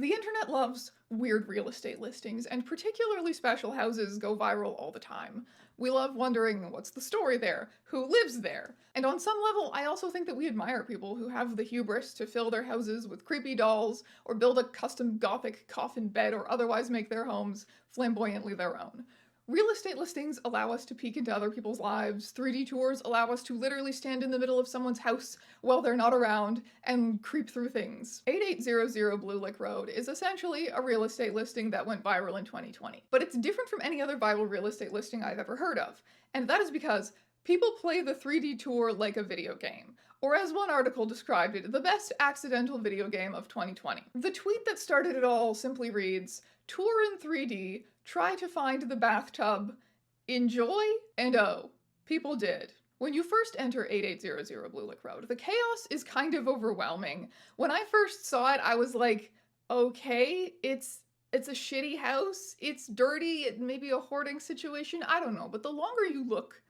The internet loves weird real estate listings, and particularly special houses go viral all the time. We love wondering what's the story there, who lives there. And on some level, I also think that we admire people who have the hubris to fill their houses with creepy dolls, or build a custom gothic coffin bed, or otherwise make their homes flamboyantly their own. Real estate listings allow us to peek into other people's lives. 3D tours allow us to literally stand in the middle of someone's house while they're not around and creep through things. 8800 Blue Lick Road is essentially a real estate listing that went viral in 2020. But it's different from any other viral real estate listing I've ever heard of. And that is because people play the 3D tour like a video game. Or as one article described it, the best accidental video game of 2020. The tweet that started it all simply reads, "Tour in 3D, try to find the bathtub, enjoy, and oh, people did." When you first enter 8800 Blue Lick Road, the chaos is kind of overwhelming. When I first saw it, I was like, okay, it's a shitty house, it's dirty, it may be a hoarding situation, I don't know, but the longer you look,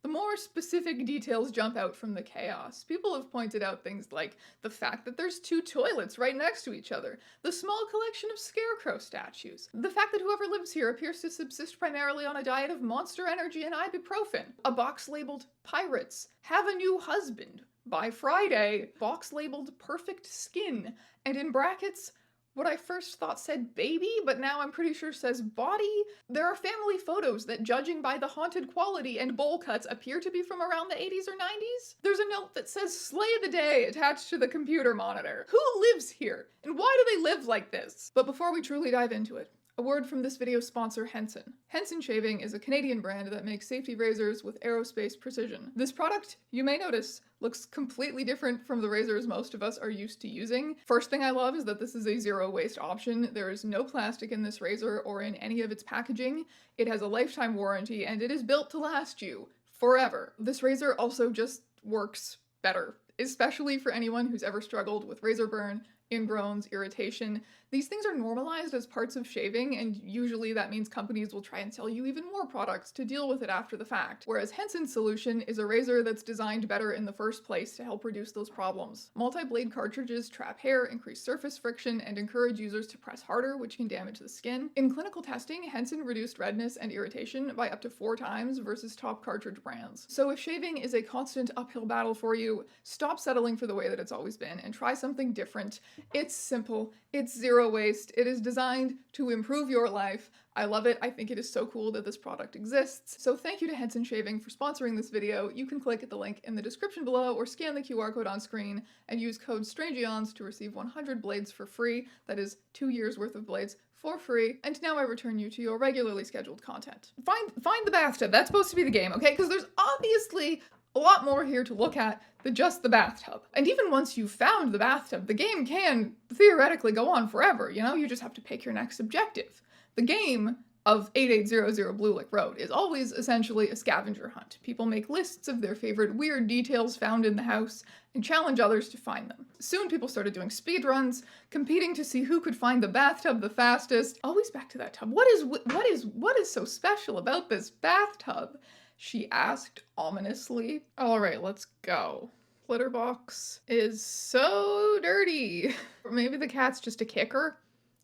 the more specific details jump out from the chaos. People have pointed out things like the fact that there's 2 toilets right next to each other, the small collection of scarecrow statues, the fact that whoever lives here appears to subsist primarily on a diet of Monster Energy and ibuprofen, a box labeled "Pirates, have a new husband, by Friday," box labeled "Perfect Skin," and in brackets, what I first thought said baby, but now I'm pretty sure says body. There are family photos that, judging by the haunted quality and bowl cuts, appear to be from around the 80s or 90s. There's a note that says "Slay the Day" attached to the computer monitor. Who lives here? And why do they live like this? But before we truly dive into it, a word from this video's sponsor, Henson. Henson Shaving is a Canadian brand that makes safety razors with aerospace precision. This product, you may notice, looks completely different from the razors most of us are used to using. First thing I love is that this is a zero waste option. There is no plastic in this razor or in any of its packaging. It has a lifetime warranty and it is built to last you forever. This razor also just works better, especially for anyone who's ever struggled with razor burn, ingrowns, irritation. These things are normalized as parts of shaving, and usually that means companies will try and sell you even more products to deal with it after the fact. Whereas Henson's solution is a razor that's designed better in the first place to help reduce those problems. Multi-blade cartridges trap hair, increase surface friction, and encourage users to press harder, which can damage the skin. In clinical testing, Henson reduced redness and irritation by up to 4 times versus top cartridge brands. So if shaving is a constant uphill battle for you, stop settling for the way that it's always been and try something different. It's simple, it's zero waste, it is designed to improve your life. I love it. I think it is so cool that this product exists. So thank you to Henson Shaving for sponsoring this video. You can click at the link in the description below or scan the QR code on screen and use code STRANGEONS to receive 100 blades for free. That is 2 years worth of blades for free. And now I return you to your regularly scheduled content. Find the bathtub. That's supposed to be the game, okay? Because there's obviously a lot more here to look at than just the bathtub. And even once you've found the bathtub, the game can theoretically go on forever, you know? You just have to pick your next objective. The game of 8800 Blue Lick Road is always essentially a scavenger hunt. People make lists of their favorite weird details found in the house and challenge others to find them. Soon people started doing speedruns, competing to see who could find the bathtub the fastest. Always back to that tub. What is so special about this bathtub? She asked ominously. All right, let's go. Litter box is so dirty. Or maybe the cat's just a kicker.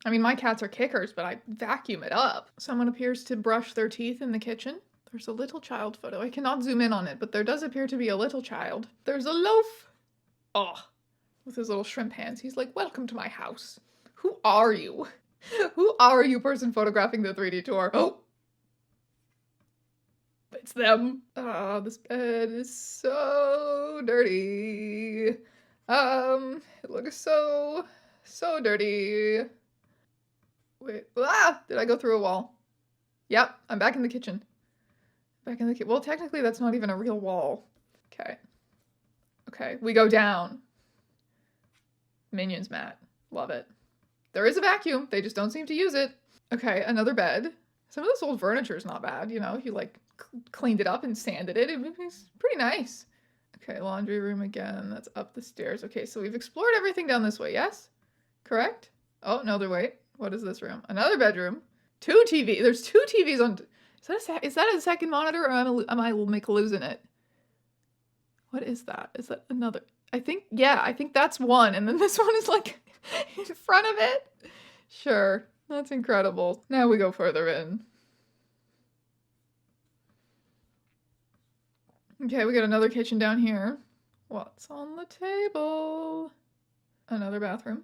I mean, my cats are kickers, but I vacuum it up. Someone appears to brush their teeth in the kitchen. There's a little child photo. I cannot zoom in on it, but there does appear to be a little child. There's a loaf. Oh, with his little shrimp hands. He's like, "Welcome to my house." Who are you? Who are you, person photographing the 3D tour? Oh. It's them. Oh, this bed is so dirty. It looks so dirty. Wait, did I go through a wall? Yep, I'm back in the kitchen. Well, technically that's not even a real wall. Okay, we go down. Minions mat. Love it. There is a vacuum, they just don't seem to use it. Okay, another bed. Some of this old furniture is not bad, you know, if you like cleaned it up and sanded it. It's pretty nice. Okay, laundry room again. That's up the stairs. Okay, so we've explored everything down this way, yes? Correct? Oh, no, wait. What is this room? Another bedroom. 2 TV. There's 2 TVs on... Is that a second monitor or am I losing it? What is that? Is that another? I think that's one. And then this one is like in front of it. Sure. That's incredible. Now we go further in. Okay, we got another kitchen down here. What's on the table? Another bathroom.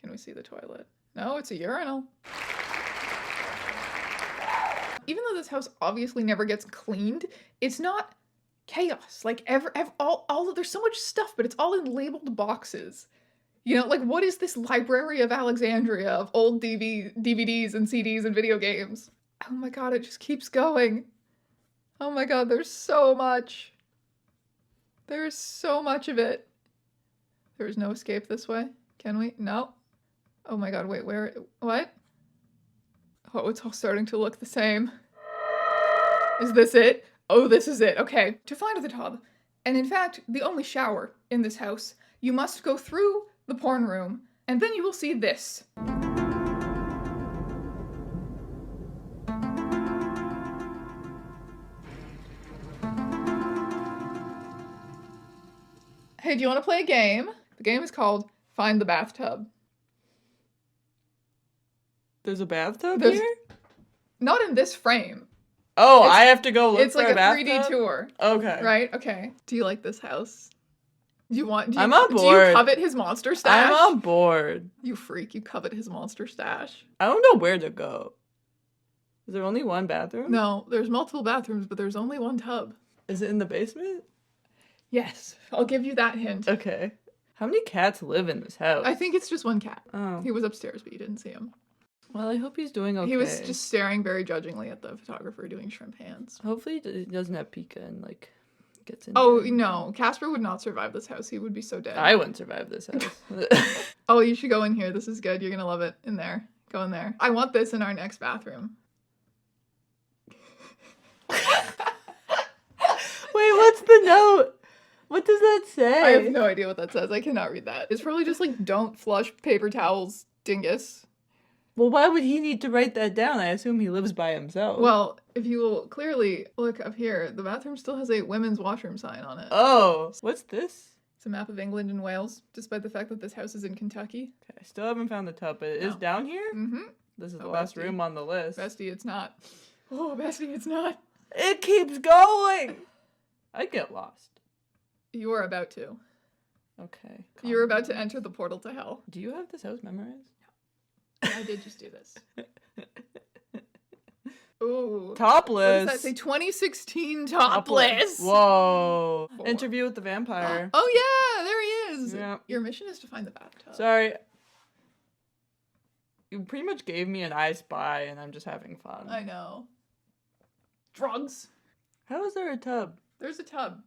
Can we see the toilet? No, it's a urinal. Even though this house obviously never gets cleaned, it's not chaos. Like, there's so much stuff, but it's all in labeled boxes. You know, like, what is this Library of Alexandria of old DVDs and CDs and video games? Oh my god, it just keeps going. Oh my god, there's so much. There's so much of it. There's no escape this way. Can we? No. Oh my god, wait, where? What? Oh, it's all starting to look the same. Is this it? Oh, this is it. Okay. To find the tub, and in fact, the only shower in this house, you must go through the porn room, and then you will see this. Hey, do you want to play a game? The game is called Find the Bathtub. There's a bathtub here? Not in this frame. Oh, I have to go look for a bathtub? It's like a 3D tour. Okay. Right? Okay. Do you like this house? I'm on board. Do you covet his monster stash? I'm on board. You freak. You covet his monster stash. I don't know where to go. Is there only one bathroom? No, there's multiple bathrooms, but there's only one tub. Is it in the basement? Yes. I'll give you that hint. Okay. How many cats live in this house? I think it's just one cat. Oh. He was upstairs, but you didn't see him. Well, I hope he's doing okay. He was just staring very judgingly at the photographer doing shrimp hands. Hopefully he doesn't have Pika and, like, gets in Oh, there. no. Casper would not survive this house. He would be so dead. I wouldn't survive this house. Oh, you should go in here. This is good. You're gonna love it. In there. Go in there. I want this in our next bathroom. Wait, what's the note? What does that say? I have no idea what that says. I cannot read that. It's probably just like, don't flush paper towels, dingus. Well, why would he need to write that down? I assume he lives by himself. Well, if you will clearly look up here, the bathroom still has a women's washroom sign on it. Oh, what's this? It's a map of England and Wales, despite the fact that this house is in Kentucky. Okay, I still haven't found the tub, but it is down here? Mm-hmm. This is the last room on the list. Bestie, it's not. Oh, Bestie, it's not. It keeps going! I'd get lost. You are about to. Okay. You're about to enter the portal to hell. Do you have this house memorized? I did just do this. Ooh. Topless. What does that say? 2016 topless. Whoa. 4. Interview with the vampire. Oh yeah, there he is. Yeah. Your mission is to find the bathtub. Sorry. You pretty much gave me an I Spy and I'm just having fun. I know. Drugs. How is there a tub? There's a tub.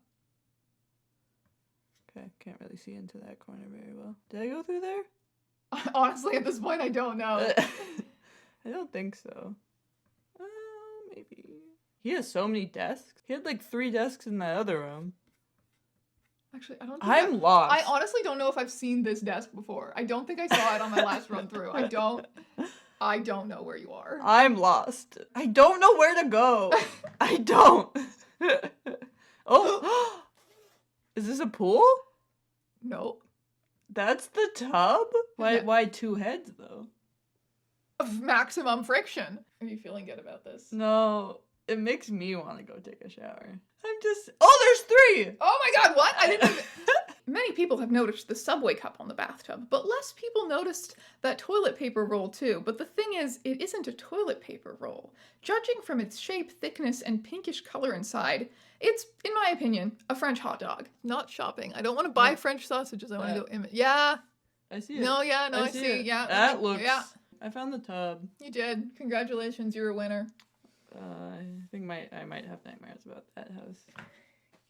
Okay, can't really see into that corner very well. Did I go through there? Honestly, at this point, I don't know. I don't think so. Maybe. He has so many desks. He had like 3 desks in that other room. Actually, I don't think I'm lost. I honestly don't know if I've seen this desk before. I don't think I saw it on my last run through. I don't know where you are. I'm lost. I don't know where to go. I don't. Oh. Is this a pool? Nope. That's the tub? Why 2 heads, though? Of maximum friction. Are you feeling good about this? No, it makes me want to go take a shower. I'm just... Oh, there's 3! Oh my god, what? I didn't even... Many people have noticed the subway cup on the bathtub, but less people noticed that toilet paper roll too. But the thing is, it isn't a toilet paper roll. Judging from its shape, thickness, and pinkish color inside, it's, in my opinion, a French hot dog. Not shopping. I don't want to buy French sausages. I want to go image. Yeah. I see it. No, yeah, no, I see. it. Yeah. That looks... Yeah. I found the tub. You did. Congratulations, you're a winner. I think I might have nightmares about that house.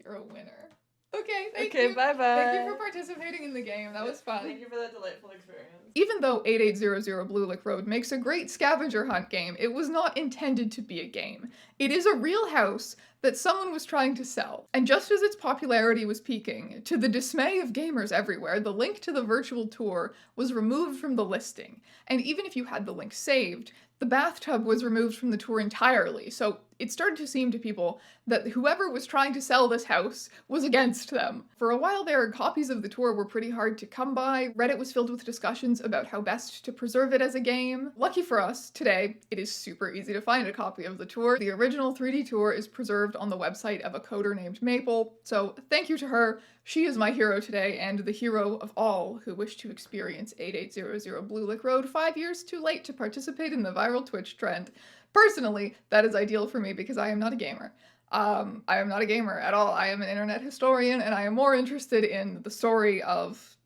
You're a winner. Okay, thank Okay, you. bye-bye. Thank you for participating in the game. That was fun. Thank you for that delightful experience. Even though 8800 Blue Lick Road makes a great scavenger hunt game, it was not intended to be a game. It is a real house that someone was trying to sell. And just as its popularity was peaking, to the dismay of gamers everywhere, the link to the virtual tour was removed from the listing. And even if you had the link saved, the bathtub was removed from the tour entirely, so it started to seem to people that whoever was trying to sell this house was against them. For a while there, copies of the tour were pretty hard to come by. Reddit was filled with discussions about how best to preserve it as a game. Lucky for us, today, it is super easy to find a copy of the tour. The original 3D tour is preserved on the website of a coder named Maple, so thank you to her. She is my hero today, and the hero of all who wish to experience 8800 Blue Lick Road 5 years too late to participate in the viral Twitch trend. Personally, that is ideal for me because I am not a gamer. I am not a gamer at all. I am an internet historian, and I am more interested in the story of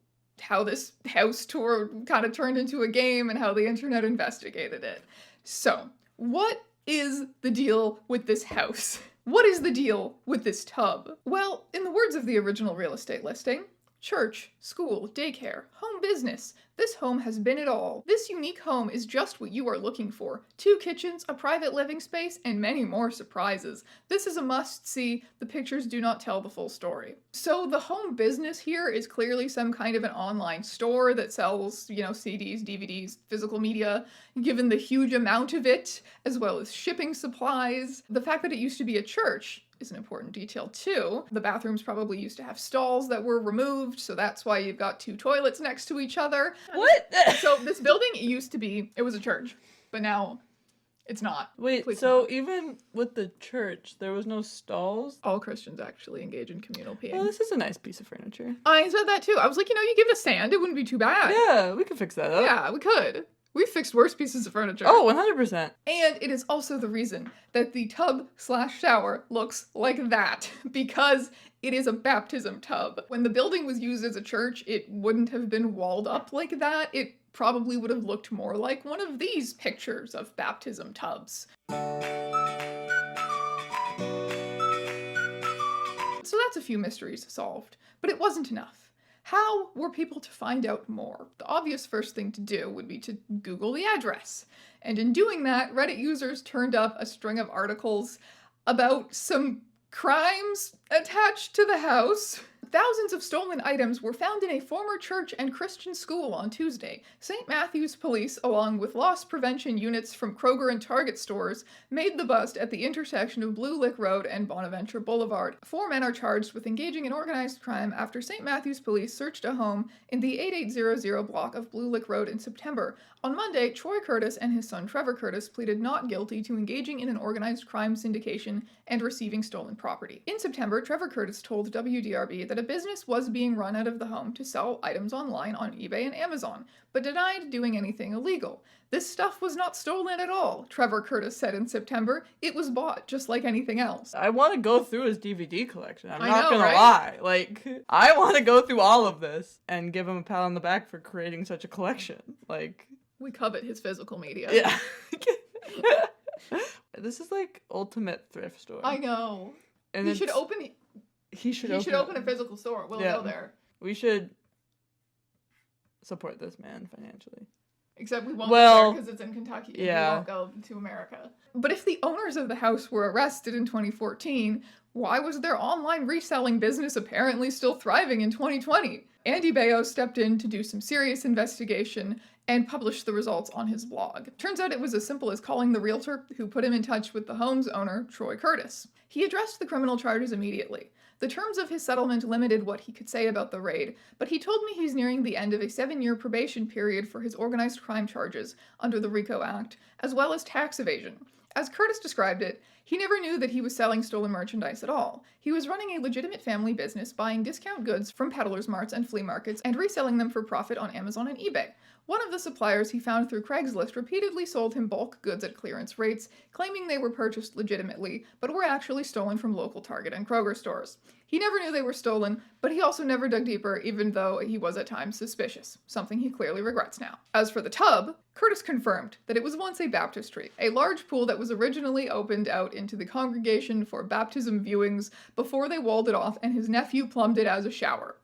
how this house tour kind of turned into a game and how the internet investigated it. So, what is the deal with this house? What is the deal with this tub? Well, in the words of the original real estate listing, church, school, daycare, home business. This home has been it all. This unique home is just what you are looking for. 2 kitchens, a private living space, and many more surprises. This is a must-see. The pictures do not tell the full story. So the home business here is clearly some kind of an online store that sells, CDs, DVDs, physical media, given the huge amount of it, as well as shipping supplies. The fact that it used to be a church is an important detail too. The bathrooms probably used to have stalls that were removed, so that's why you've got 2 toilets next to each other. What? So this building it was a church, but now it's not. Wait, Please so not. even with the church, there was no stalls? All Christians actually engage in communal peeing. Oh, this is a nice piece of furniture. I said that too. I was like, you give it a sand, it wouldn't be too bad. Yeah, we could fix that up. Yeah, we could. We've fixed worse pieces of furniture. Oh, 100%. And it is also the reason that the tub/shower looks like that, because it is a baptism tub. When the building was used as a church, it wouldn't have been walled up like that. It probably would have looked more like one of these pictures of baptism tubs. So that's a few mysteries solved, but it wasn't enough. How were people to find out more? The obvious first thing to do would be to Google the address. And in doing that, Reddit users turned up a string of articles about some crimes attached to the house. Thousands of stolen items were found in a former church and Christian school on Tuesday. St. Matthew's police, along with loss prevention units from Kroger and Target stores, made the bust at the intersection of Blue Lick Road and Bonaventure Boulevard. 4 men are charged with engaging in organized crime after St. Matthew's police searched a home in the 8800 block of Blue Lick Road in September. On Monday, Troy Curtis and his son Trevor Curtis pleaded not guilty to engaging in an organized crime syndication and receiving stolen property. In September, Trevor Curtis told WDRB that a business was being run out of the home to sell items online on eBay and Amazon, but denied doing anything illegal. This stuff was not stolen at all, Trevor Curtis said in September. It was bought just like anything else. I want to go through his DVD collection. I'm I not know, gonna right? lie. I want to go through all of this and give him a pat on the back for creating such a collection. We covet his physical media. Yeah. This is ultimate thrift store. I know. And He should open a a physical store. We'll Yeah. go there. We should support this man financially. Except we won't Well, because it's in Kentucky. yeah. We won't go to America. But if the owners of the house were arrested in 2014, why was their online reselling business apparently still thriving in 2020? Andy Baio stepped in to do some serious investigation and published the results on his blog. Turns out it was as simple as calling the realtor who put him in touch with the home's owner, Troy Curtis. He addressed the criminal charges immediately. The terms of his settlement limited what he could say about the raid, but he told me he's nearing the end of a 7-year probation period for his organized crime charges under the RICO Act, as well as tax evasion. As Curtis described it, he never knew that he was selling stolen merchandise at all. He was running a legitimate family business, buying discount goods from peddlers marts and flea markets and reselling them for profit on Amazon and eBay. One of the suppliers he found through Craigslist repeatedly sold him bulk goods at clearance rates, claiming they were purchased legitimately, but were actually stolen from local Target and Kroger stores. He never knew they were stolen, but he also never dug deeper, even though he was at times suspicious, something he clearly regrets now. As for the tub, Curtis confirmed that it was once a baptistry, a large pool that was originally opened out into the congregation for baptism viewings before they walled it off, and his nephew plumbed it as a shower.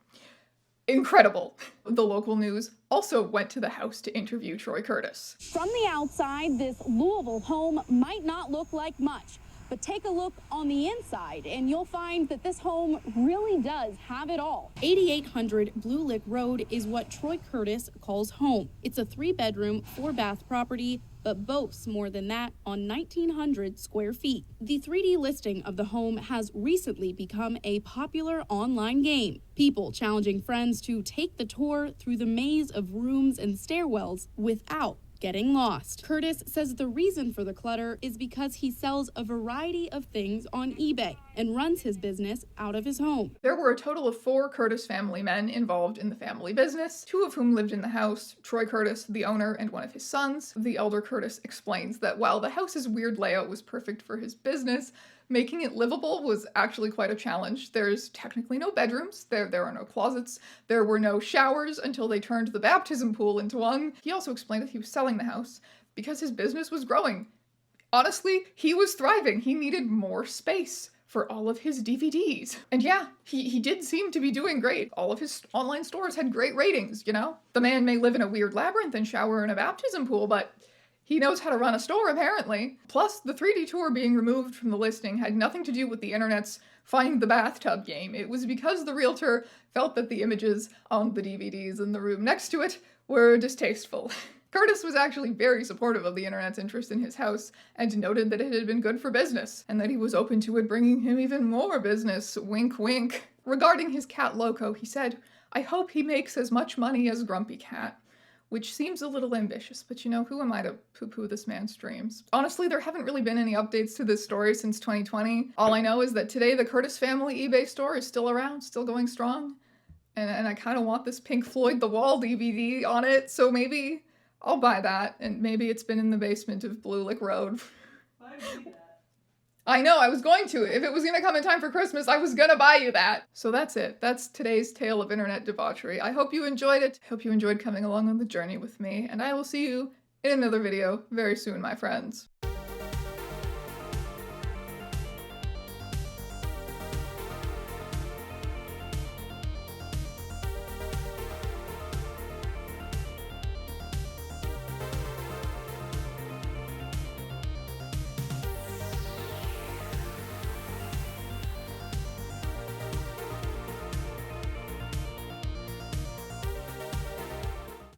Incredible. The local news also went to the house to interview Troy Curtis. From the outside, this Louisville home might not look like much, But take a look on the inside and you'll find that this home really does have it all. 8800 Blue Lick Road is what Troy Curtis calls home. It's a 3-bedroom, 4-bath property, but boasts more than that on 1,900 square feet. The 3D listing of the home has recently become a popular online game. People challenging friends to take the tour through the maze of rooms and stairwells without getting lost. Curtis says the reason for the clutter is because he sells a variety of things on eBay and runs his business out of his home. There were a total of 4 Curtis family men involved in the family business, 2 of whom lived in the house, Troy Curtis, the owner, and one of his sons. The elder Curtis explains that while the house's weird layout was perfect for his business, making it livable was actually quite a challenge. There's technically no bedrooms, there are no closets, there were no showers until they turned the baptism pool into one. He also explained that he was selling the house because his business was growing. Honestly, he was thriving. He needed more space for all of his DVDs. And yeah, he did seem to be doing great. All of his online stores had great ratings, you know? The man may live in a weird labyrinth and shower in a baptism pool, but he knows how to run a store, apparently. Plus, the 3D tour being removed from the listing had nothing to do with the internet's Find the Bathtub game. It was because the realtor felt that the images on the DVDs in the room next to it were distasteful. Curtis was actually very supportive of the internet's interest in his house and noted that it had been good for business, and that he was open to it bringing him even more business, wink wink. Regarding his cat Loco, he said, "I hope he makes as much money as Grumpy Cat." Which seems a little ambitious, but you know, who am I to poo-poo this man's dreams? Honestly, there haven't really been any updates to this story since 2020. All I know is that today the Curtis family eBay store is still around, still going strong. And I kind of want this Pink Floyd The Wall DVD on it, so maybe I'll buy that, and maybe it's been in the basement of Blue Lick Road. Why would you do that? I know, I was going to. If it was gonna come in time for Christmas, I was gonna buy you that. So that's it. That's today's tale of internet debauchery. I hope you enjoyed it. I hope you enjoyed coming along on the journey with me, and I will see you in another video very soon, my friends.